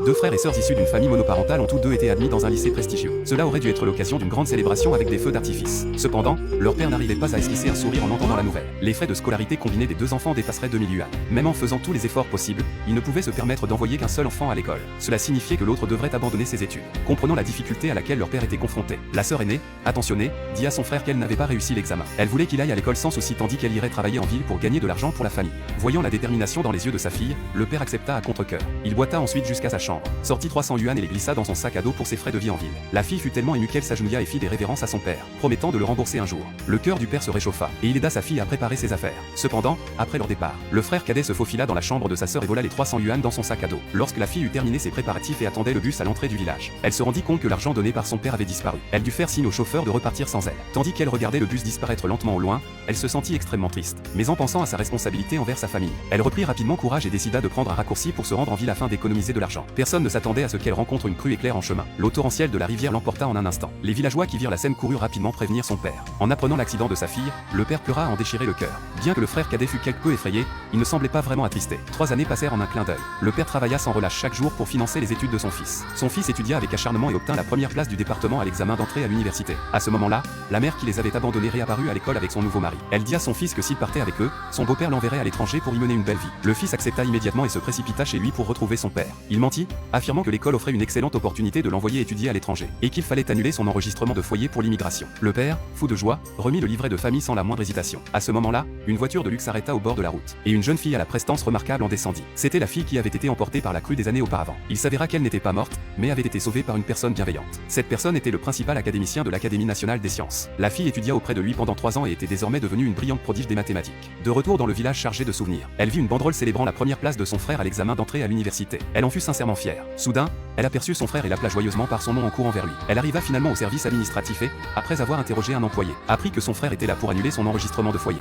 Deux frères et sœurs issus d'une famille monoparentale ont tous deux été admis dans un lycée prestigieux. Cela aurait dû être l'occasion d'une grande célébration avec des feux d'artifice. Cependant, leur père n'arrivait pas à esquisser un sourire en entendant la nouvelle. Les frais de scolarité combinés des deux enfants dépasseraient 2000 yuan. Même en faisant tous les efforts possibles, ils ne pouvaient se permettre d'envoyer qu'un seul enfant à l'école. Cela signifiait que l'autre devrait abandonner ses études. Comprenant la difficulté à laquelle leur père était confronté, la sœur aînée, attentionnée, dit à son frère qu'elle n'avait pas réussi l'examen. Elle voulait qu'il aille à l'école sans souci tandis qu'elle irait travailler en ville pour gagner de l'argent pour la famille. Voyant la détermination dans les yeux de sa fille, le père accepta à contre-cœur. Il boita ensuite jusqu'à sa chambre, sortit 300 yuan et les glissa dans son sac à dos pour ses frais de vie en ville. La fille fut tellement émue qu'elle s'agenouilla et fit des révérences à son père, promettant de le rembourser un jour. Le cœur du père se réchauffa, et il aida sa fille à préparer ses affaires. Cependant, après leur départ, le frère cadet se faufila dans la chambre de sa sœur et vola les 300 yuan dans son sac à dos. Lorsque la fille eut terminé ses préparatifs et attendait le bus à l'entrée du village, elle se rendit compte que l'argent donné par son père avait disparu. Elle dut faire signe au chauffeur de repartir sans elle. Tandis qu'elle regardait le bus disparaître lentement au loin, elle se sentit extrêmement triste. Mais en pensant à sa responsabilité envers sa famille, elle reprit rapidement courage et décida de prendre un raccourci pour se rendre en ville afin d'économiser de l'argent. Personne ne s'attendait à ce qu'elle rencontre une crue éclair en chemin. L'eau torrentielle de la rivière l'emporta en un instant. Les villageois qui virent la scène coururent rapidement prévenir son père. En apprenant l'accident de sa fille, le père pleura à en déchirer le cœur. Bien que le frère cadet fût quelque peu effrayé, il ne semblait pas vraiment attristé. 3 années passèrent en un clin d'œil. Le père travailla sans relâche chaque jour pour financer les études de son fils. Son fils étudia avec acharnement et obtint la première place du département à l'examen d'entrée à l'université. À ce moment-là, la mère qui les avait abandonnés réapparut à l'école avec son nouveau mari. Elle dit à son fils que s'il partait avec eux, son beau-père l'enverrait à l'étranger pour y mener une belle vie. Le fils accepta immédiatement et se précipita chez lui pour retrouver son père. Il mentit, affirmant que l'école offrait une excellente opportunité de l'envoyer étudier à l'étranger, et qu'il fallait annuler son enregistrement de foyer pour l'immigration. Le père, fou de joie, remit le livret de famille sans la moindre hésitation. À ce moment-là, une voiture de luxe s'arrêta au bord de la route, et une jeune fille à la prestance remarquable en descendit. C'était la fille qui avait été emportée par la crue des années auparavant. Il s'avéra qu'elle n'était pas morte, mais avait été sauvée par une personne bienveillante. Cette personne était le principal académicien de l'Académie nationale des sciences. La fille étudia auprès de lui pendant 3 ans et était désormais devenue une brillante prodige des mathématiques. De retour dans le village chargé de souvenirs, elle vit une banderole célébrant la première place de son frère à l'examen d'entrée à l'université. Elle en fut sincèrement fière. Soudain, elle aperçut son frère et l'appela joyeusement par son nom en courant vers lui. Elle arriva finalement au service administratif et, après avoir interrogé un employé, apprit que son frère était là pour annuler son enregistrement de foyer.